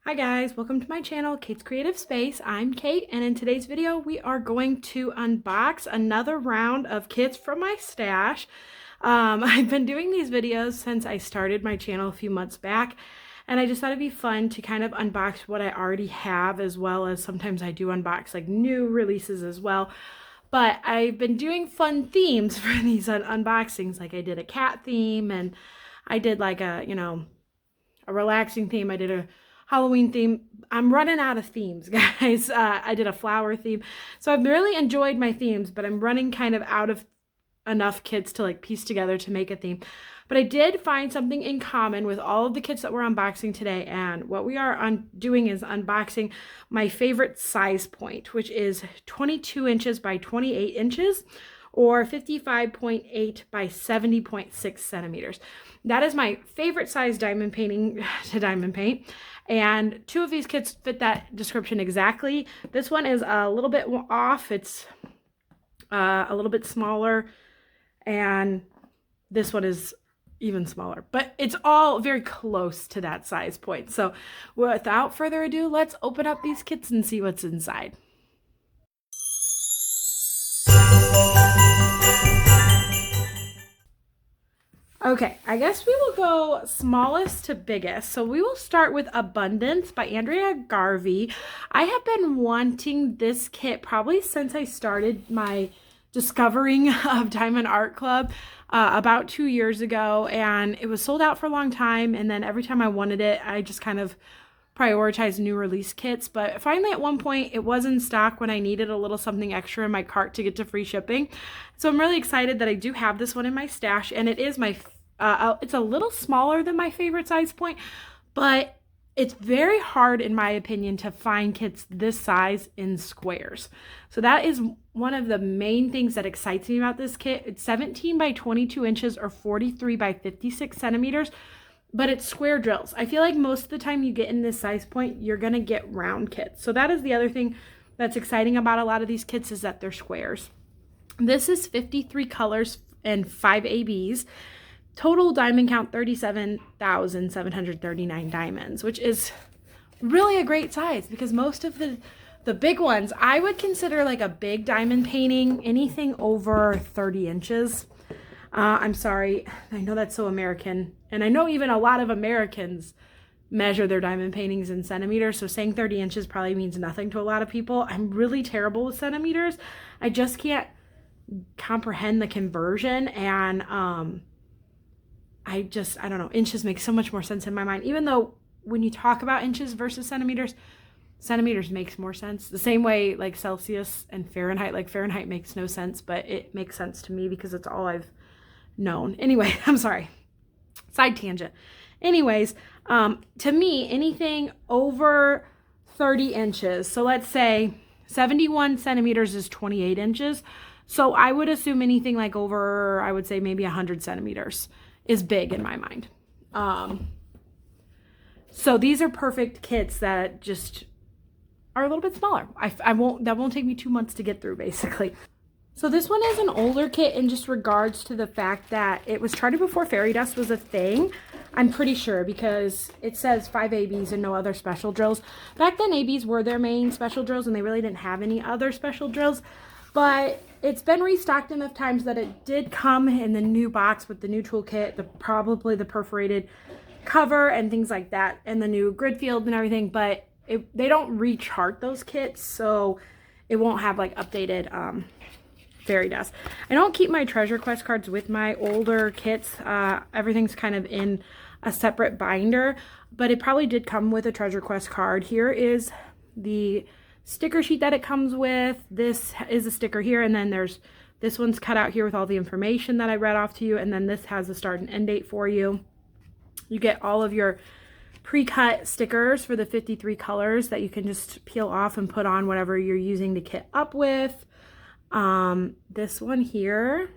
Hi guys, welcome to my channel, Kate's Creative Space. I'm Kate, and in today's video, we are going to unbox another round of kits from my stash. I've been doing these videos since I started my channel a few months back, and I just thought it'd be fun to kind of unbox what I already have, as well as sometimes I do unbox like new releases as well. But I've been doing fun themes for these unboxings, like I did a cat theme, and I did like a relaxing theme. I did a Halloween theme. I'm running out of themes, guys. I did a flower theme. So I've really enjoyed my themes, but I'm running kind of out of enough kits to like piece together to make a theme. But I did find something in common with all of the kits that we're unboxing today. And what we are doing is unboxing my favorite size point, which is 22 inches by 28 inches or 55.8 by 70.6 centimeters. That is my favorite size diamond painting to diamond paint. And two of these kits fit that description exactly. This one is a little bit off. It's a little bit smaller. And this one is even smaller. But it's all very close to that size point. So without further ado, let's open up these kits and see what's inside. Okay, I guess we will go smallest to biggest. So we will start with Abundance by Andrea Garvey. I have been wanting this kit probably since I started my discovering of Diamond Art Club about 2 years ago, and it was sold out for a long time, and then every time I wanted it, I just kind of prioritized new release kits. But finally at one point it was in stock when I needed a little something extra in my cart to get to free shipping. So I'm really excited that I do have this one in my stash, and it is my it's a little smaller than my favorite size point, but it's very hard in my opinion to find kits this size in squares. So that is one of the main things that excites me about this kit. It's 17 by 22 inches or 43 by 56 centimeters. But it's square drills. I feel like most of the time you get in this size point, you're gonna get round kits. So that is the other thing that's exciting about a lot of these kits, is that they're squares. This is 53 colors and 5 ABs. Total diamond count 37,739 diamonds, which is really a great size because most of the big ones, I would consider like a big diamond painting, anything over 30 inches. I'm sorry, I know that's so American, and I know even a lot of Americans measure their diamond paintings in centimeters, so saying 30 inches probably means nothing to a lot of people. I'm really terrible with centimeters. I just can't comprehend the conversion, and I don't know, inches make so much more sense in my mind, even though when you talk about inches versus centimeters, centimeters makes more sense. The same way like Celsius and Fahrenheit, like Fahrenheit makes no sense, but it makes sense to me because it's all I've known. Anyway, I'm sorry. Side tangent. Anyways, to me, anything over 30 inches, so let's say 71 centimeters is 28 inches. So I would assume anything like over, I would say maybe 100 centimeters is big in my mind. So these are perfect kits that just are a little bit smaller. That won't take me 2 months to get through, basically. So this one is an older kit in just regards to the fact that it was charted before fairy dust was a thing. I'm pretty sure because it says 5 ABs and no other special drills. Back then ABs were their main special drills and they really didn't have any other special drills. But it's been restocked enough times that it did come in the new box with the new toolkit, probably the perforated cover and things like that, and the new grid field and everything. But they don't rechart those kits, so it won't have like updated fairy dust. I don't keep my treasure quest cards with my older kits. Everything's kind of in a separate binder, but it probably did come with a treasure quest card. Here is the sticker sheet that it comes with. This is a sticker here, and then there's this one's cut out here with all the information that I read off to you, and then this has a start and end date for you. You get all of your pre-cut stickers for the 53 colors that you can just peel off and put on whatever you're using to kit up with. This one here,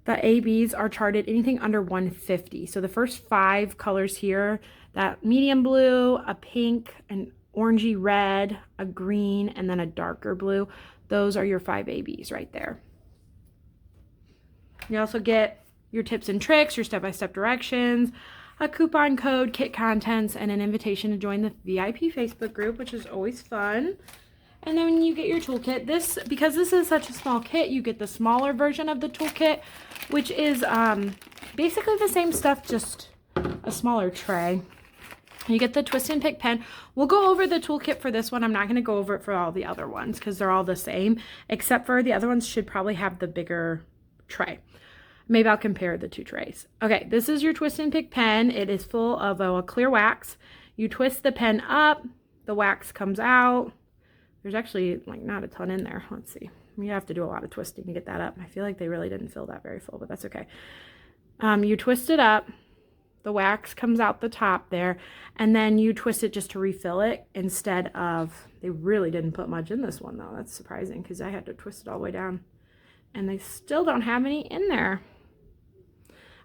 the ABs are charted anything under 150. So the first 5 colors here, that medium blue, a pink, an orangey red, a green, and then a darker blue, those are your 5 ABs right there. You also get your tips and tricks, your step-by-step directions, a coupon code, kit contents, and an invitation to join the VIP Facebook group, which is always fun. And then when you get your toolkit, because this is such a small kit, you get the smaller version of the toolkit, which is basically the same stuff, just a smaller tray. You get the twist and pick pen. We'll go over the toolkit for this one. I'm not going to go over it for all the other ones because they're all the same, except for the other ones should probably have the bigger tray. Maybe I'll compare the two trays. Okay, this is your twist and pick pen. It is full of a clear wax. You twist the pen up, the wax comes out. There's actually like not a ton in there. Let's see. You have to do a lot of twisting to get that up. I feel like they really didn't fill that very full, but that's okay. You twist it up. The wax comes out the top there, and then you twist it just to refill it instead of, they really didn't put much in this one though. That's surprising because I had to twist it all the way down and they still don't have any in there.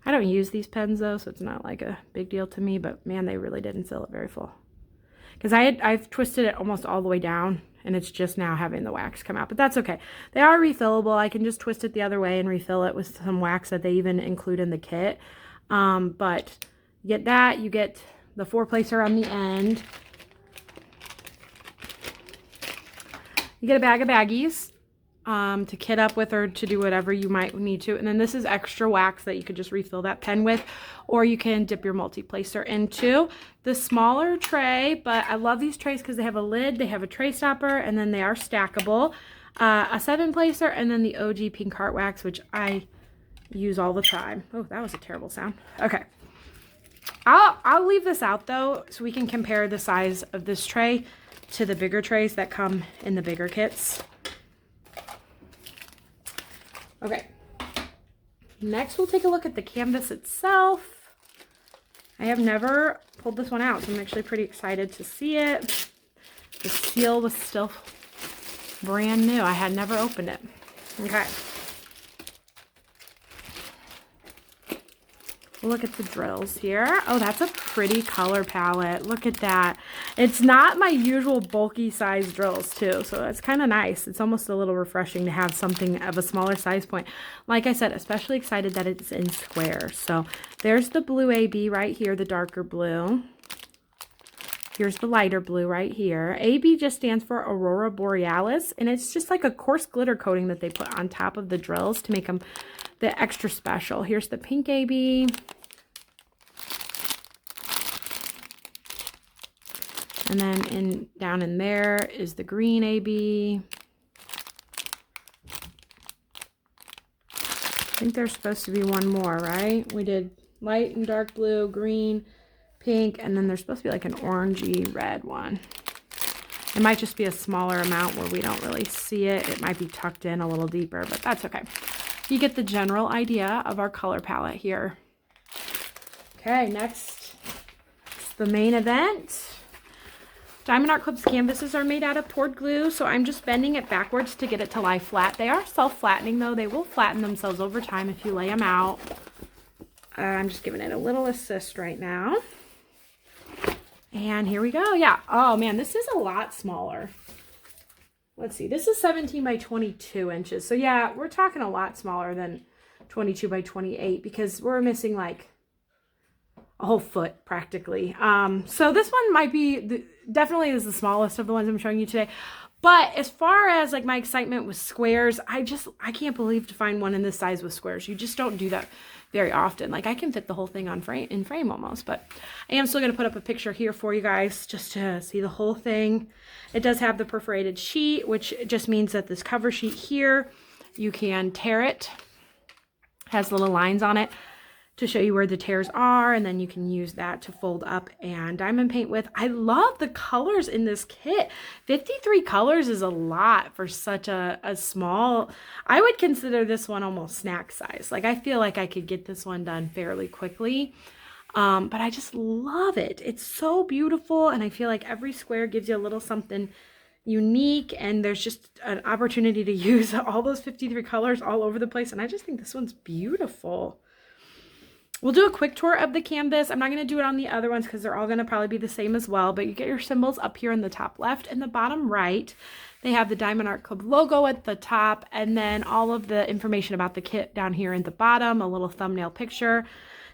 I don't use these pens though, so it's not like a big deal to me, but man, they really didn't fill it very full. Because I've twisted it almost all the way down and it's just now having the wax come out, but that's okay. They are refillable. I can just twist it the other way and refill it with some wax that they even include in the kit. But you get that, you get the 4-placer on the end. You get a bag of baggies to kit up with or to do whatever you might need to. And then this is extra wax that you could just refill that pen with, or you can dip your multi-placer into. The smaller tray, but I love these trays because they have a lid, they have a tray stopper, and then they are stackable. A 7-placer, and then the OG pink heart wax, which I use all the time. Oh, that was a terrible sound. Okay. I'll leave this out though, so we can compare the size of this tray to the bigger trays that come in the bigger kits. Okay. Next, we'll take a look at the canvas itself. I have never pulled this one out, so I'm actually pretty excited to see it. The seal was still brand new. I had never opened it. Okay. Look at the drills here. Oh, that's a pretty color palette. Look at that. It's not my usual bulky size drills too, so that's kind of nice. It's almost a little refreshing to have something of a smaller size point. Like I said, especially excited that it's in squares. So there's the blue AB right here, the darker blue. Here's the lighter blue right here. AB just stands for Aurora Borealis, and it's just like a coarse glitter coating that they put on top of the drills to make them the extra special. Here's the pink AB. And then down in there is the green AB. I think there's supposed to be one more, right? We did light and dark blue, green, pink, and then there's supposed to be like an orangey red one. It might just be a smaller amount where we don't really see it. It might be tucked in a little deeper, but that's okay. You get the general idea of our color palette here. Okay, next is the main event. Diamond Art Club's canvases are made out of poured glue, so I'm just bending it backwards to get it to lie flat. They are self-flattening though. They will flatten themselves over time if you lay them out. I'm just giving it a little assist right now. And here we go. Yeah. Oh man, this is a lot smaller. Let's see. This is 17 by 22 inches. So yeah, we're talking a lot smaller than 22 by 28 because we're missing like a whole foot practically. So this one might be definitely is the smallest of the ones I'm showing you today. But as far as like my excitement with squares, I can't believe to find one in this size with squares. You just don't do that very often. Like I can fit the whole thing on in frame almost, but I am still going to put up a picture here for you guys just to see the whole thing. It does have the perforated sheet, which just means that this cover sheet here, you can tear it. Has little lines on it to show you where the tears are, and then you can use that to fold up and diamond paint with. I love the colors in this kit. 53 colors is a lot for such a small, I would consider this one almost snack size. Like I feel like I could get this one done fairly quickly, but I just love it. It's so beautiful, and I feel like every square gives you a little something unique, and there's just an opportunity to use all those 53 colors all over the place, and I just think this one's beautiful. We'll do a quick tour of the canvas. I'm not going to do it on the other ones because they're all going to probably be the same as well, but you get your symbols up here in the top left and the bottom right. They have the Diamond Art Club logo at the top, and then all of the information about the kit down here in the bottom, a little thumbnail picture.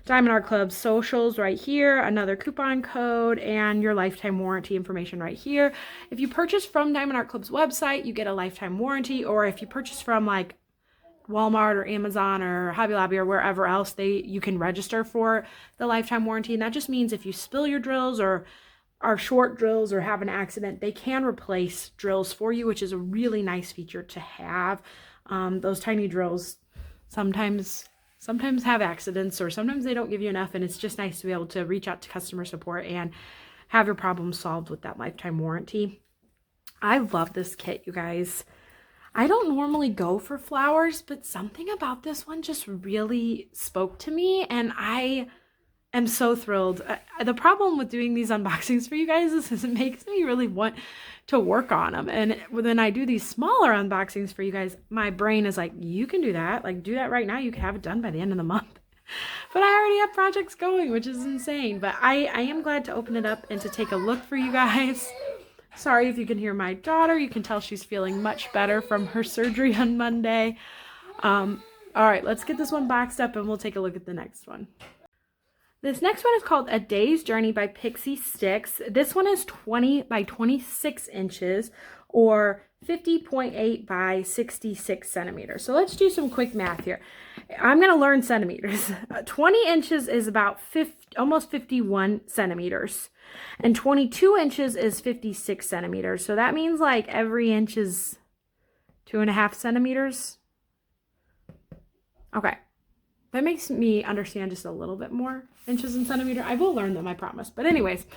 Diamond Art Club socials right here, another coupon code, and your lifetime warranty information right here. If you purchase from Diamond Art Club's website, you get a lifetime warranty, or if you purchase from like Walmart or Amazon or Hobby Lobby or wherever else, you can register for the lifetime warranty. And that just means if you spill your drills or are short drills or have an accident, they can replace drills for you, which is a really nice feature to have. Those tiny drills sometimes have accidents, or sometimes they don't give you enough, and it's just nice to be able to reach out to customer support and have your problem solved with that lifetime warranty. I love this kit, you guys. I don't normally go for flowers, but something about this one just really spoke to me, and I am so thrilled. The problem with doing these unboxings for you guys is it makes me really want to work on them. And when I do these smaller unboxings for you guys, my brain is like, you can do that. Like, do that right now. You can have it done by the end of the month. But I already have projects going, which is insane. But I am glad to open it up and to take a look for you guys. Sorry if you can hear my daughter. You can tell she's feeling much better from her surgery on Monday. All right, let's get this one boxed up and we'll take a look at the next one. This next one is called A Day's Journey by Pixie Sticks. This one is 20 by 26 inches or 50.8 by 66 centimeters. So let's do some quick math here. I'm going to learn centimeters. 20 inches is about almost 51 centimeters. And 22 inches is 56 centimeters. So that means like every inch is 2.5 centimeters. Okay. That makes me understand just a little bit more inches and centimeter. I will learn them, I promise. But anyways,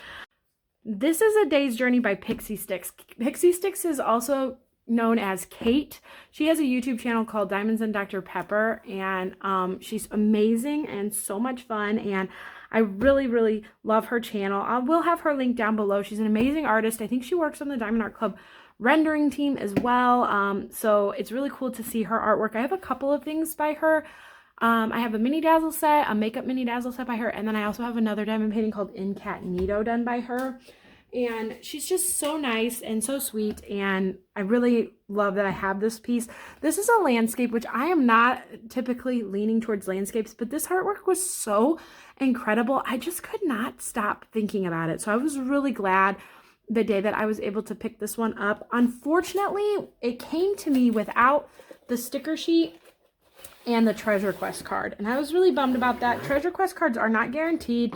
this is A Day's Journey by Pixie Sticks. Pixie Sticks is also known as Kate. She has a YouTube channel called Diamonds and Dr. Pepper, and she's amazing and so much fun, and I really, really love her channel. I will have her link down below. She's an amazing artist. I think she works on the Diamond Art Club rendering team as well, so it's really cool to see her artwork. I have a couple of things by her. I have a mini dazzle set, a makeup mini dazzle set by her, and then I also have another diamond painting called Incognito done by her. And she's just so nice and so sweet, and I really love that I have this piece. This is a landscape, which I am not typically leaning towards landscapes, but this artwork was so incredible. I just could not stop thinking about it. So I was really glad the day that I was able to pick this one up. Unfortunately, it came to me without the sticker sheet and the Treasure Quest card, and I was really bummed about that. Treasure Quest cards are not guaranteed.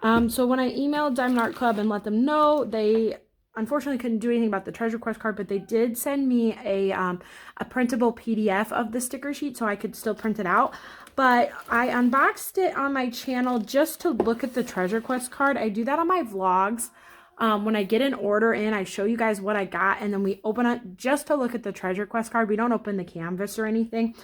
So when I emailed Diamond Art Club and let them know, they unfortunately couldn't do anything about the Treasure Quest card, but they did send me a printable PDF of the sticker sheet so I could still print it out. But I unboxed it on my channel just to look at the Treasure Quest card. I do that on my vlogs. When I get an order in, I show you guys what I got, and then we open it just to look at the Treasure Quest card. We don't open the canvas or anything,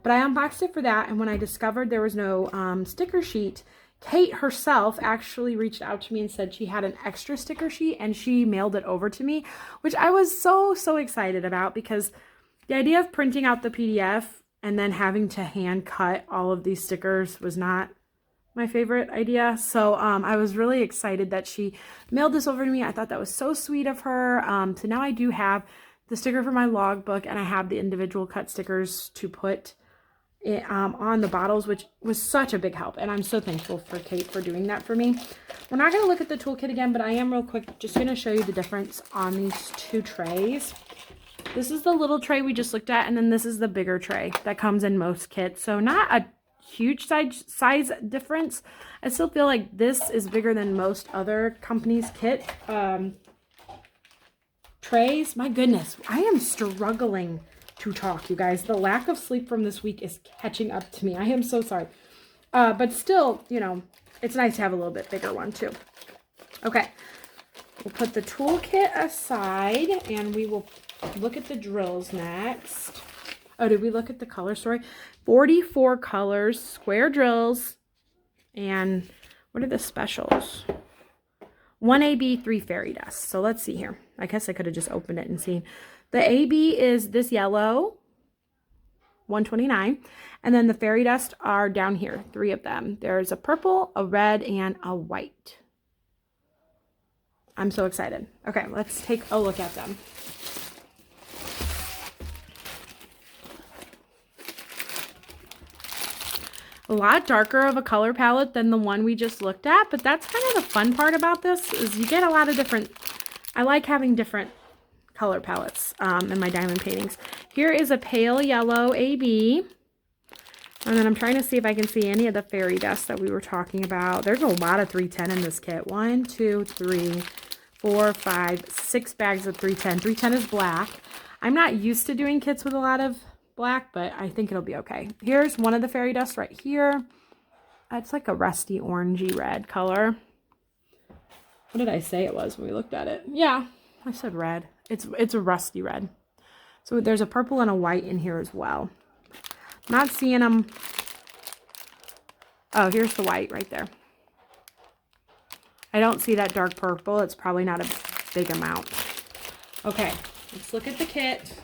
but I unboxed it for that. And when I discovered there was no sticker sheet, Kate herself actually reached out to me and said she had an extra sticker sheet, and she mailed it over to me, which I was so excited about, because the idea of printing out the PDF and then having to hand cut all of these stickers was not my favorite idea. So I was really excited that she mailed this over to me. I thought that was so sweet of her. So now I do have the sticker for my logbook, and I have the individual cut stickers to put on the bottles, which was such a big help, and I'm so thankful for Kate for doing that for me. We're not going to look at the toolkit again, but I am real quick just going to show you the difference on these two trays. This is the little tray we just looked at, and then this is the bigger tray that comes in most kits. So not a huge size difference. I still feel like this is bigger than most other companies' kit trays. My goodness, I am struggling to talk, you guys. The lack of sleep from this week is catching up to me. I am so sorry. But still, you know, it's nice to have a little bit bigger one too. Okay, we'll put the toolkit aside and we will look at the drills next. Oh, did we look at the color story? 44 colors, square drills, and what are the specials? 1 AB, 3 fairy dust. So let's see here. I guess I could have just opened it and seen. The AB is this yellow, 129, and then the fairy dust are down here, 3 of them. There's a purple, a red, and a white. I'm so excited. Okay, let's take a look at them. A lot darker of a color palette than the one we just looked at, but that's kind of the fun part about this, is you get a lot of different, I like having different color palettes in my diamond paintings. Here is a pale yellow AB. And then I'm trying to see if I can see any of the fairy dust that we were talking about. There's a lot of 310 in this kit. 1, 2, 3, 4, 5, 6 bags of 310. 310 is black. I'm not used to doing kits with a lot of black, but I think it'll be okay. Here's one of the fairy dust right here. It's like a rusty orangey red color. What did I say it was when we looked at it? Yeah, I said red. It's a rusty red. So there's a purple and a white in here as well. Not seeing them. Oh, here's the white right there. I don't see that dark purple. It's probably not a big amount. Okay, let's look at the kit.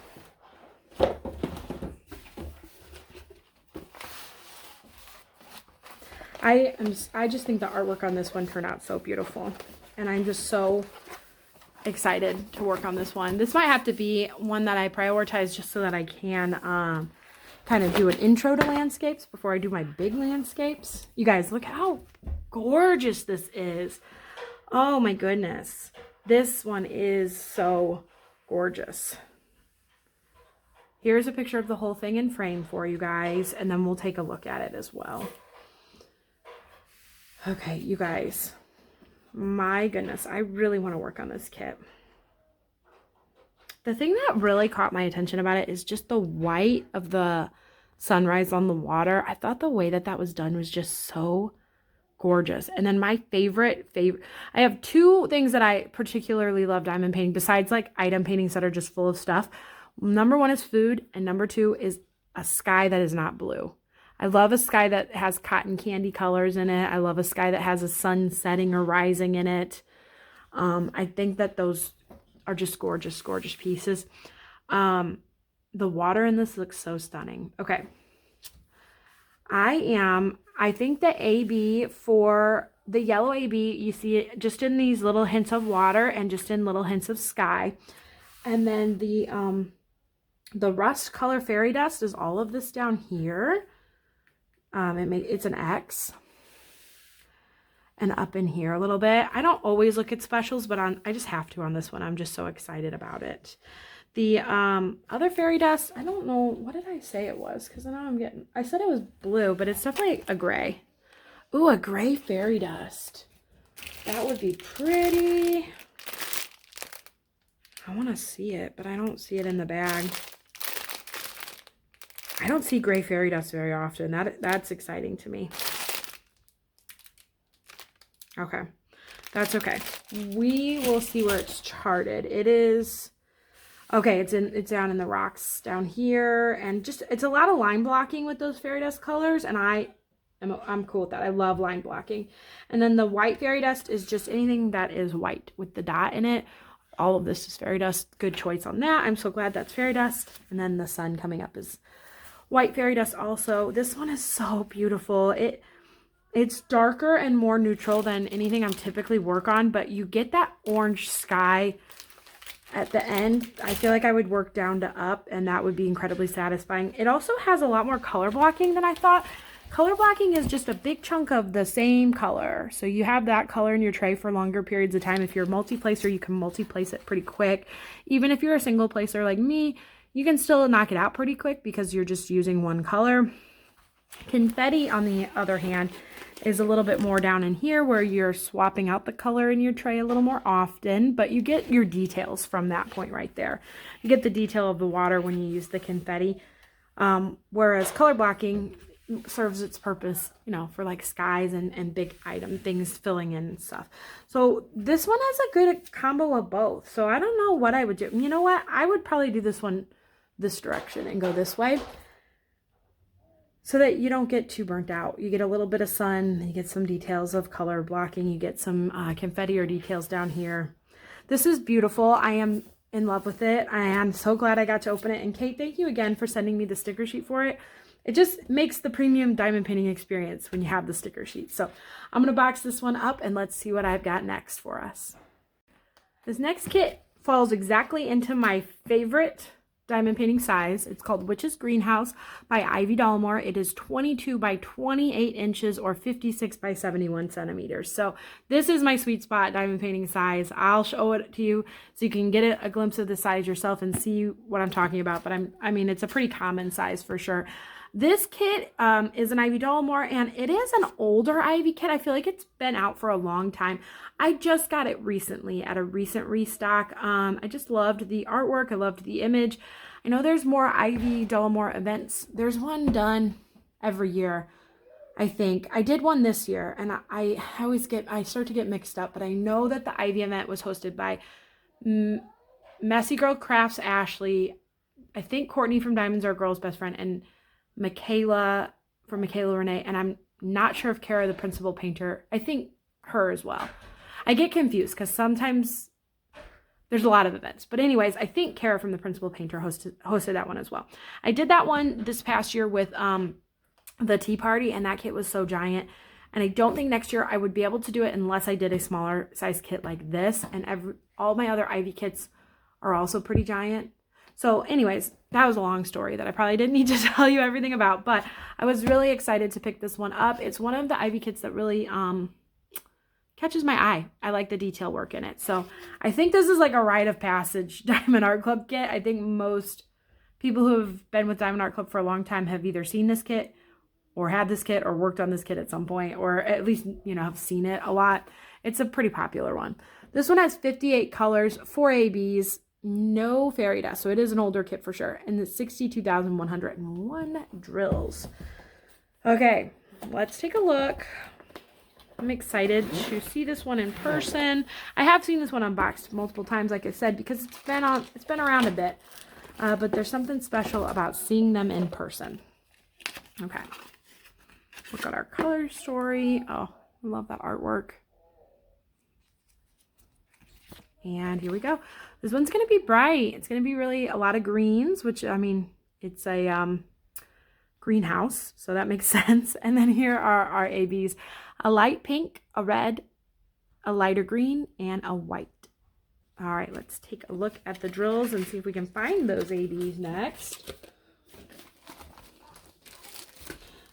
I just think the artwork on this one turned out so beautiful. And I'm just so excited to work on this one. This might have to be one that I prioritize just so that I can kind of do an intro to landscapes before I do my big landscapes. You guys, look how gorgeous this is. Oh my goodness. This one is so gorgeous. Here's a picture of the whole thing in frame for you guys, and then we'll take a look at it as well. Okay, you guys, my goodness, I really want to work on this kit. The thing that really caught my attention about it is just the white of the sunrise on the water. I thought the way that was done was just so gorgeous. And then my favorite, I have two things that I particularly love diamond painting, besides like item paintings that are just full of stuff. Number one is food, and number two is a sky that is not blue. I love a sky that has cotton candy colors in it. I love a sky that has a sun setting or rising in it. I think that those are just gorgeous, gorgeous pieces. The water in this looks so stunning. Okay. I think the AB for the yellow AB, you see it just in these little hints of water and just in little hints of sky. And then the rust color fairy dust is all of this down here. It's an X. And up in here a little bit. I don't always look at specials, but I just have to on this one. I'm just so excited about it. The other fairy dust, I don't know, what did I say it was? Because I know I said it was blue, but it's definitely a gray. Ooh, a gray fairy dust. That would be pretty. I want to see it, but I don't see it in the bag. I don't see gray fairy dust very often. That's exciting to me. Okay, that's okay. We will see where it's charted. It is, okay, it's down in the rocks down here, and just, it's a lot of line blocking with those fairy dust colors, and I'm cool with that. I love line blocking. And then the white fairy dust is just anything that is white with the dot in it. All of this is fairy dust. Good choice on that. I'm so glad that's fairy dust. And then the sun coming up is white fairy dust also. This one is so beautiful. It's darker and more neutral than anything I'm typically work on, but you get that orange sky at the end. I feel like I would work down to up, and that would be incredibly satisfying. It also has a lot more color blocking than I thought. Color blocking is just a big chunk of the same color. So you have that color in your tray for longer periods of time. If you're a multi-placer, you can multi-place it pretty quick. Even if you're a single placer like me, you can still knock it out pretty quick because you're just using one color. Confetti, on the other hand, is a little bit more down in here where you're swapping out the color in your tray a little more often, but you get your details from that point right there. You get the detail of the water when you use the confetti, whereas color blocking serves its purpose, you know, for like skies and big item things filling in and stuff. So this one has a good combo of both. So I don't know what I would do. You know what? I would probably do this one this direction and go this way, so that you don't get too burnt out. You get a little bit of sun, you get some details of color blocking, you get some confetti or details down here. This is beautiful. I am in love with it. I am so glad I got to open it. And Kate, thank you again for sending me the sticker sheet for it. It just makes the premium diamond painting experience when you have the sticker sheet. So I'm gonna box this one up and let's see what I've got next for us. This next kit falls exactly into my favorite diamond painting size. It's called Witch's Greenhouse by Ivy Dalmore. It is 22 by 28 inches or 56 by 71 centimeters. So this is my sweet spot diamond painting size. I'll show it to you so you can get a glimpse of the size yourself and see what I'm talking about. But I mean, it's a pretty common size for sure. This kit is an Ivy Dalmore, and it is an older Ivy kit. I feel like it's been out for a long time. I just got it recently at a recent restock. I just loved the artwork. I loved the image. I know there's more Ivy Dalmore events. There's one done every year, I think. I did one this year, and I start to get mixed up, but I know that the Ivy event was hosted by Messy Girl Crafts Ashley, I think Courtney from Diamonds Are Girl's Best Friend, and Michaela from Michaela Renee, and I'm not sure if Kara, the principal painter, I think her as well. I get confused because sometimes there's a lot of events. But anyways, I think Kara from the principal painter hosted that one as well. I did that one this past year with the tea party, and that kit was so giant. And I don't think next year I would be able to do it unless I did a smaller size kit like this. And all my other Ivy kits are also pretty giant. So anyways, that was a long story that I probably didn't need to tell you everything about, but I was really excited to pick this one up. It's one of the Ivy kits that really catches my eye. I like the detail work in it. So I think this is like a rite of passage Diamond Art Club kit. I think most people who have been with Diamond Art Club for a long time have either seen this kit or had this kit or worked on this kit at some point, or at least, you know, have seen it a lot. It's a pretty popular one. This one has 58 colors, 4 ABs, no fairy dust, so it is an older kit for sure, and it's 62,101 drills. Okay, let's take a look. I'm excited to see this one in person. I have seen this one unboxed multiple times, like I said, because it's been around a bit, but there's something special about seeing them in person. Okay, look at our color story. Oh, I love that artwork. And here we go. This one's going to be bright. It's going to be really a lot of greens, which, I mean, it's a greenhouse, so that makes sense. And then here are our ABs. A light pink, a red, a lighter green, and a white. All right, let's take a look at the drills and see if we can find those ABs next.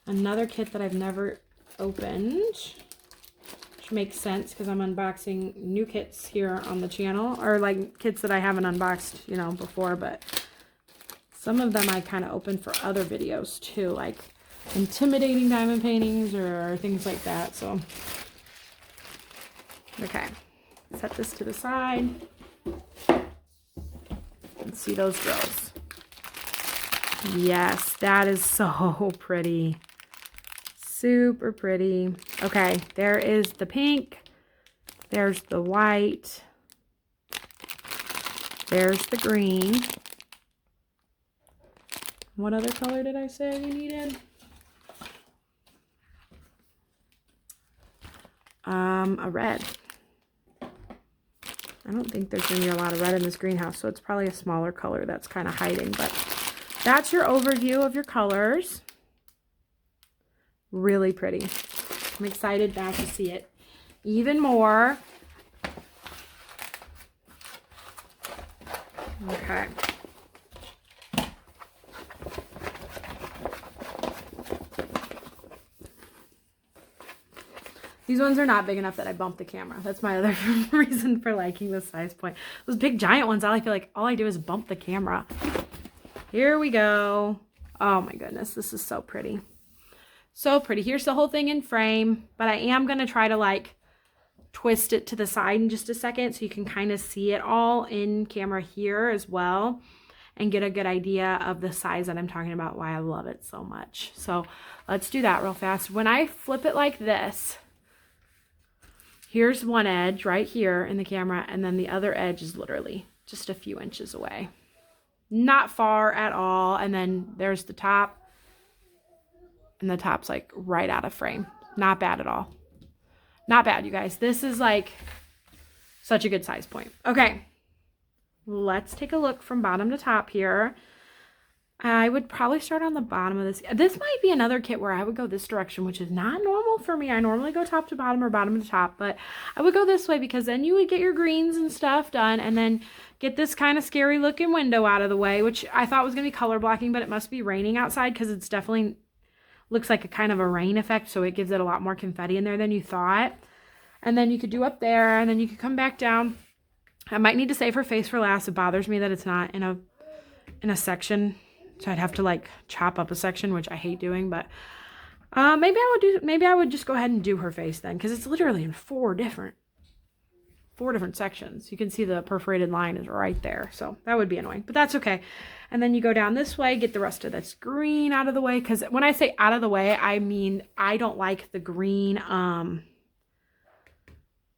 Another kit that I've never opened. Makes sense because I'm unboxing new kits here on the channel, or like kits that I haven't unboxed, you know, before, but some of them I kind of open for other videos too, like intimidating diamond paintings or things like that. So okay, set this to the side and see those drills. Yes, that is so pretty. Super pretty. Okay, there is the pink. There's the white. There's the green. What other color did I say we needed? A red. I don't think there's going to be a lot of red in this greenhouse, so it's probably a smaller color that's kind of hiding, but that's your overview of your colors. Really pretty. I'm excited now to see it even more. Okay. These ones are not big enough that I bumped the camera. That's my other reason for liking this size point. Those big giant ones, I feel like all I do is bump the camera. Here we go. Oh my goodness, this is so pretty. So pretty. Here's the whole thing in frame, but I am going to try to like twist it to the side in just a second so you can kind of see it all in camera here as well and get a good idea of the size that I'm talking about, why I love it so much. So let's do that real fast. When I flip it like this, here's one edge right here in the camera, and then the other edge is literally just a few inches away. Not far at all. And then there's the top. And the top's like right out of frame. Not bad at all. Not bad, you guys. This is like such a good size point. Okay. Let's take a look from bottom to top here. I would probably start on the bottom of this. This might be another kit where I would go this direction, which is not normal for me. I normally go top to bottom or bottom to top, but I would go this way because then you would get your greens and stuff done and then get this kind of scary looking window out of the way, which I thought was going to be color blocking, but it must be raining outside because it's definitely looks like a kind of a rain effect, so it gives it a lot more confetti in there than you thought. And then you could do up there, and then you could come back down. I might need to save her face for last. It bothers me that it's not in a section. So I'd have to like chop up a section, which I hate doing, but maybe I would just go ahead and do her face then, because it's literally in four different sections. You can see the perforated line is right there, so that would be annoying, but that's okay. And then you go down this way, get the rest of this green out of the way, because when I say out of the way, I mean I don't like the green.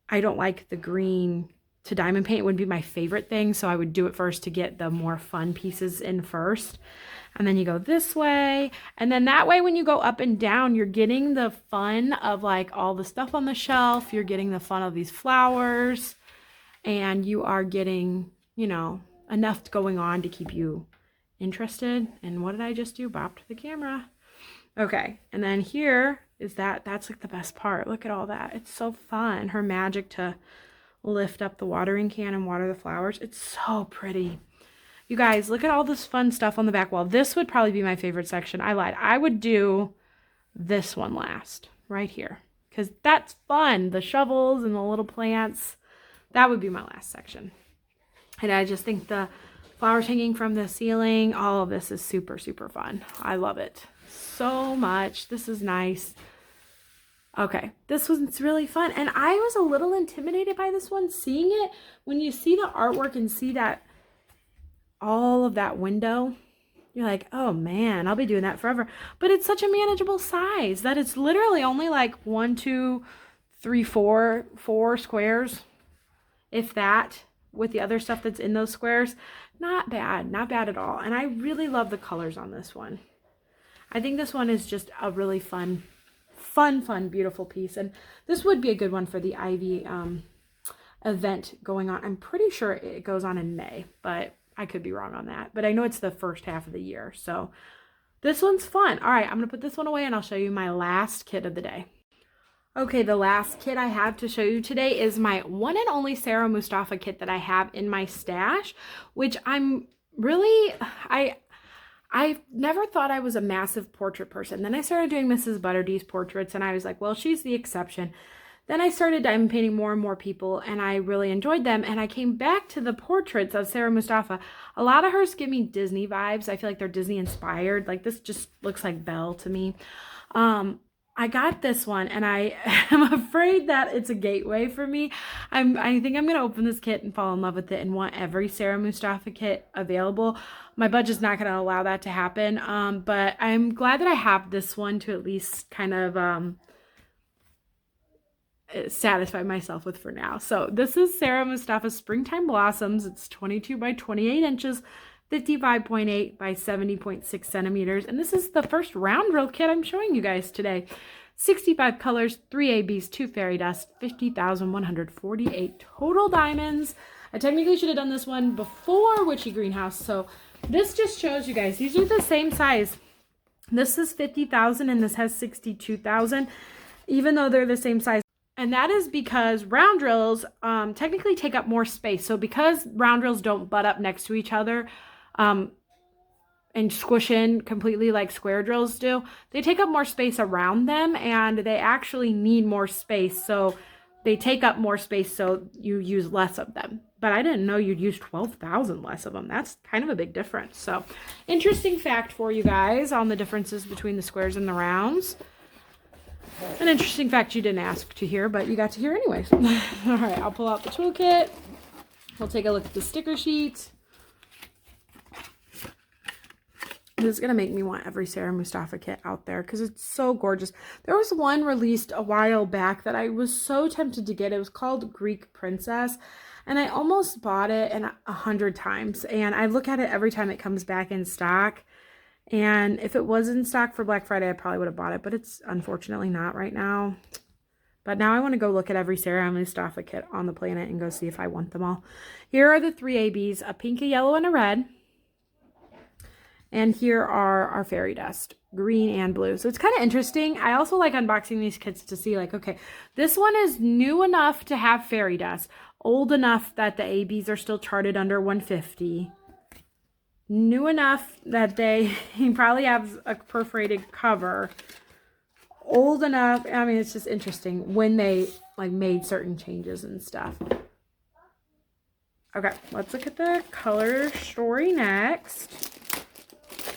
I don't like the green to diamond paint. It would be my favorite thing, so I would do it first to get the more fun pieces in first. And then you go this way, and then that way when you go up and down, you're getting the fun of like all the stuff on the shelf, you're getting the fun of these flowers, and you are getting, you know, enough going on to keep you interested. And what did I just do? Bopped the camera. Okay, and then here is that's like the best part. Look at all that. It's so fun. Her magic to lift up the watering can and water the flowers. It's so pretty. You guys, look at all this fun stuff on the back wall. This would probably be my favorite section. I lied. I would do this one last, right here, because that's fun. The shovels and the little plants, that would be my last section. And I just think the flowers hanging from the ceiling, all of this is super, super fun. I love it so much. This is nice. Okay, this one's really fun. And I was a little intimidated by this one, seeing it. When you see the artwork and see that all of that window, you're like, oh man, I'll be doing that forever. But it's such a manageable size that it's literally only like 1, 2, 3, 4 squares, if that, with the other stuff that's in those squares. Not bad, not bad at all. And I really love the colors on this one. I think this one is just a really fun, beautiful piece. And this would be a good one for the Ivy event going on. I'm pretty sure it goes on in May, but I could be wrong on that. But I know it's the first half of the year. So this one's fun. All right, I'm going to put this one away and I'll show you my last kit of the day. Okay, the last kit I have to show you today is my one and only Sarah Mustafa kit that I have in my stash, which I'm really, I never thought I was a massive portrait person. Then I started doing Mrs. Butterdee's portraits and I was like, well, she's the exception. Then I started diamond painting more and more people and I really enjoyed them. And I came back to the portraits of Sarah Mustafa. A lot of hers give me Disney vibes. I feel like they're Disney inspired. Like this just looks like Belle to me. I got this one and I am afraid that it's a gateway for me. I think I'm going to open this kit and fall in love with it and want every Sarah Mustafa kit available. My budget's not going to allow that to happen. But I'm glad that I have this one to at least kind of satisfy myself with for now. So this is Sarah Mustafa's Springtime Blossoms. It's 22 by 28 inches, 55.8 by 70.6 centimeters. And this is the first round drill kit I'm showing you guys today. 65 colors, 3 ABs, 2 fairy dust, 50,148 total diamonds. I technically should have done this one before Witchy Greenhouse. So this just shows you guys, these are the same size. This is 50,000 and this has 62,000, even though they're the same size. And that is because round drills technically take up more space. So because round drills don't butt up next to each other and squish in completely like square drills do, they take up more space around them and they actually need more space. So they take up more space so you use less of them. But I didn't know you'd use 12,000 less of them. That's kind of a big difference. So interesting fact for you guys on the differences between the squares and the rounds. An interesting fact you didn't ask to hear, but you got to hear anyways. All right, I'll pull out the toolkit. We'll take a look at the sticker sheet. This is going to make me want every Sarah Mustafa kit out there because it's so gorgeous. There was one released a while back that I was so tempted to get. It was called Greek Princess, and I almost bought it 100 times. And I look at it every time it comes back in stock. And if it was in stock for Black Friday, I probably would have bought it, but it's unfortunately not right now. But now I want to go look at every Sarah Mustafa kit on the planet and go see if I want them all. Here are the 3 ABs, a pink, a yellow, and a red. And here are our fairy dust, green and blue. So it's kind of interesting. I also like unboxing these kits to see like, okay, this one is new enough to have fairy dust, old enough that the ABs are still charted under 150, new enough that they probably have a perforated cover, old enough. I mean, it's just interesting when they like made certain changes and stuff. Okay, let's look at the color story next.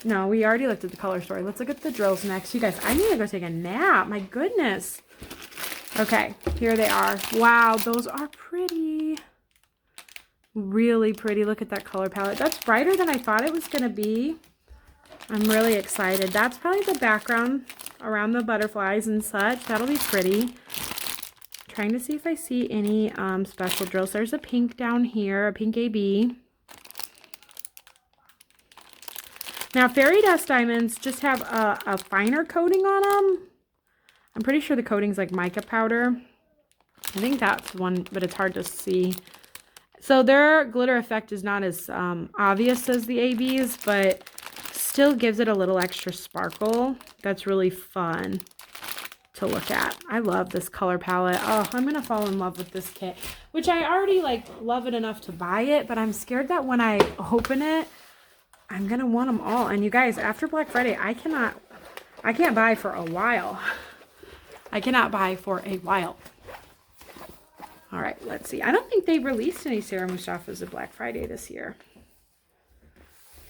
No, we already looked at the color story. Let's look at the drills next. You guys, I need to go take a nap. My goodness. Okay, here they are. Wow, those are pretty. Really pretty. Look at that color palette. That's brighter than I thought it was going to be. I'm really excited. That's probably the background around the butterflies and such. That'll be pretty. Trying to see if I see any special drills. There's a pink down here, a pink AB. Now, fairy dust diamonds just have a finer coating on them. I'm pretty sure the coating's like mica powder. I think that's one, but it's hard to see. So their glitter effect is not as obvious as the ABs, but still gives it a little extra sparkle. That's really fun to look at. I love this color palette. Oh, I'm gonna fall in love with this kit, which I already like love it enough to buy it, but I'm scared that when I open it, I'm gonna want them all. And you guys, after Black Friday, I can't buy for a while. I cannot buy for a while. All right, let's see. I don't think they released any Sarah Mustafas at Black Friday this year.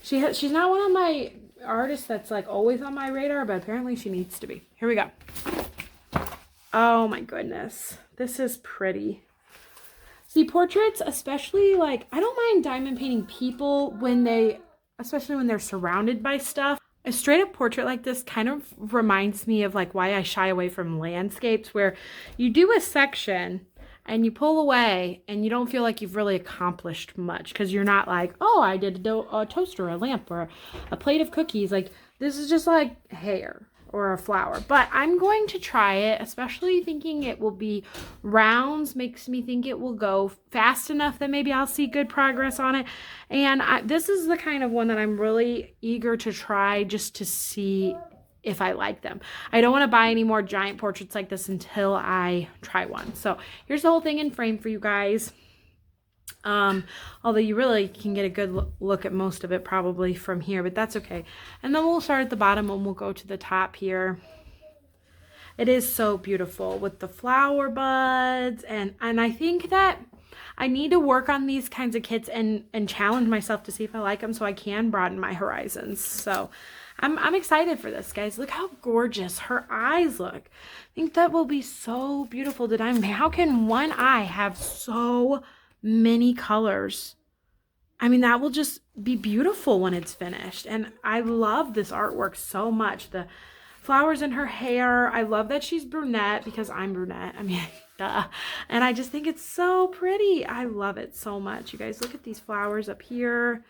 She's not one of my artists that's like always on my radar, but apparently she needs to be. Here we go. Oh my goodness. This is pretty. See, portraits, especially like, I don't mind diamond painting people when they, especially when they're surrounded by stuff. A straight up portrait like this kind of reminds me of like why I shy away from landscapes, where you do a section and you pull away and you don't feel like you've really accomplished much because you're not like, oh, I did a toaster, a lamp, or a plate of cookies. Like, this is just like hair or a flower. But I'm going to try it, especially thinking it will be rounds makes me think it will go fast enough that maybe I'll see good progress on it. And this is the kind of one that I'm really eager to try just to see if I like them. I don't want to buy any more giant portraits like this until I try one. So here's the whole thing in frame for you guys. Although you really can get a good look at most of it probably from here, but that's okay. And then we'll start at the bottom and we'll go to the top here. It is so beautiful with the flower buds, and I think that I need to work on these kinds of kits and challenge myself to see if I like them so I can broaden my horizons. So I'm excited for this, guys. Look how gorgeous her eyes look. I think that will be so beautiful to diamond paint. How can one eye have so many colors? I mean, that will just be beautiful when it's finished. And I love this artwork so much. The flowers in her hair. I love that she's brunette because I'm brunette. I mean, duh. And I just think it's so pretty. I love it so much. You guys, look at these flowers up here.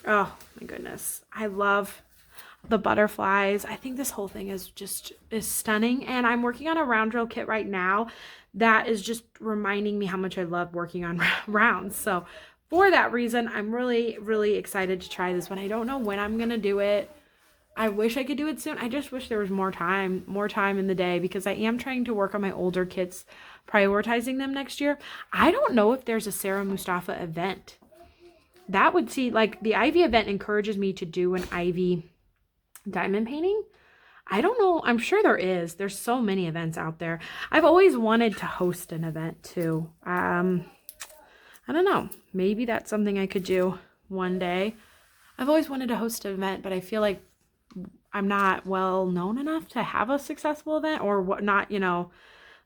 Oh my goodness. I love the butterflies. I think this whole thing is stunning. And I'm working on a round drill kit right now that is just reminding me how much I love working on rounds. So for that reason, I'm really, really excited to try this one. I don't know when I'm going to do it. I wish I could do it soon. I just wish there was more time in the day, because I am trying to work on my older kits, prioritizing them next year. I don't know if there's a Sarah Mustafa event. That would see, like, the Ivy event encourages me to do an Ivy diamond painting. I don't know. I'm sure there is. There's so many events out there. I've always wanted to host an event too. I don't know. Maybe that's something I could do one day. I've always wanted to host an event, but I feel like I'm not well known enough to have a successful event, or what not, you know,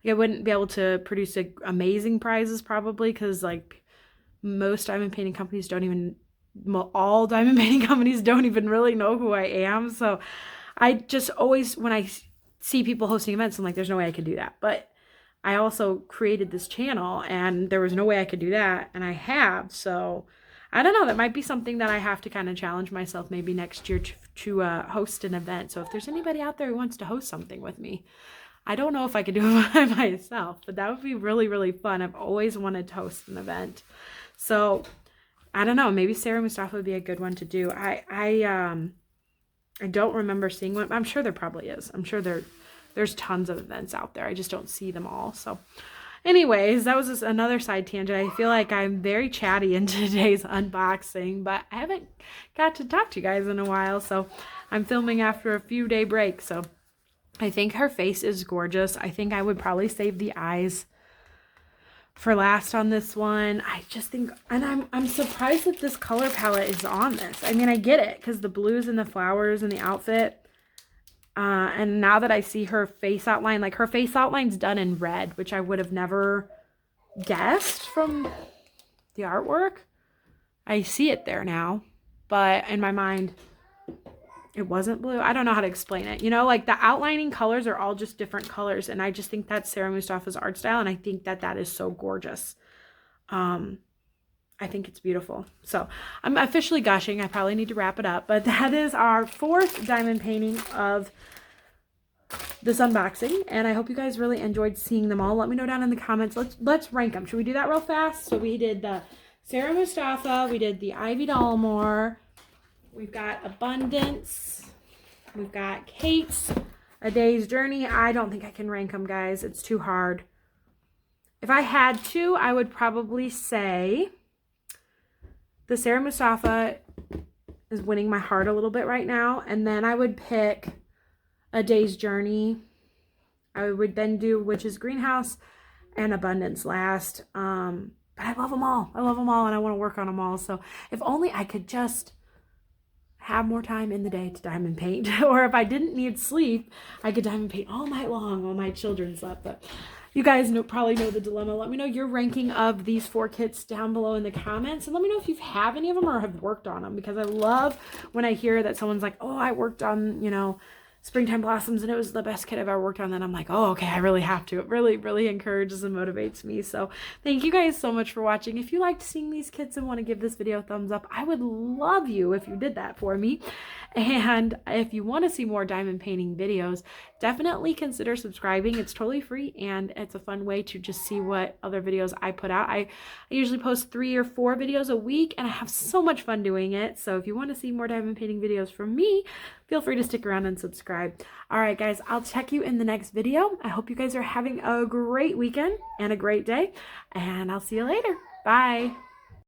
like I wouldn't be able to produce amazing prizes probably, because like most diamond painting companies don't even, all diamond painting companies don't even really know who I am. So I just always, when I see people hosting events, I'm like, there's no way I could do that. But I also created this channel and there was no way I could do that. And I have, so I don't know, that might be something that I have to kind of challenge myself maybe next year to host an event. So if there's anybody out there who wants to host something with me, I don't know if I could do it by myself, but that would be really, really fun. I've always wanted to host an event. So I don't know, maybe Sarah Mustafa would be a good one to do. I don't remember seeing one. I'm sure there probably is. I'm sure there's tons of events out there. I just don't see them all. So anyways, that was just another side tangent. I feel like I'm very chatty in today's unboxing, but I haven't got to talk to you guys in a while. So I'm filming after a few day break. So I think her face is gorgeous. I think I would probably save the eyes for last on this one. I just think, and I'm surprised that this color palette is on this. I mean, I get it because the blues and the flowers and the outfit. And now that I see her face outline, like her face outline's done in red, which I would have never guessed from the artwork. I see it there now, but in my mind, it wasn't blue. I don't know how to explain it. You know, like the outlining colors are all just different colors. And I just think that's Sarah Mustafa's art style. And I think that that is so gorgeous. I think it's beautiful. So I'm officially gushing. I probably need to wrap it up. But that is our 4th diamond painting of this unboxing. And I hope you guys really enjoyed seeing them all. Let me know down in the comments. Let's rank them. Should we do that real fast? So we did the Sarah Mustafa. We did the Ivy Dalmore. We've got Abundance. We've got Kate's A Day's Journey. I don't think I can rank them, guys. It's too hard. If I had to, I would probably say the Sarah Mustafa is winning my heart a little bit right now. And then I would pick A Day's Journey. I would then do Witch's Greenhouse and Abundance last. But I love them all. I love them all and I want to work on them all. So if only I could just have more time in the day to diamond paint. Or if I didn't need sleep, I could diamond paint all night long while my children slept. But you guys probably know the dilemma. Let me know your ranking of these 4 kits down below in the comments. And let me know if you have any of them or have worked on them. Because I love when I hear that someone's like, oh, I worked on, you know, Springtime Blossoms and it was the best kit I've ever worked on. Then I'm like, oh, okay, I really have to. It really, really encourages and motivates me. So thank you guys so much for watching. If you liked seeing these kits and want to give this video a thumbs up, I would love you if you did that for me. And if you want to see more diamond painting videos, definitely consider subscribing. It's totally free and it's a fun way to just see what other videos I put out. I usually post 3 or 4 videos a week and I have so much fun doing it. So if you want to see more diamond painting videos from me, feel free to stick around and subscribe. All right, guys, I'll check you in the next video. I hope you guys are having a great weekend and a great day, and I'll see you later. Bye.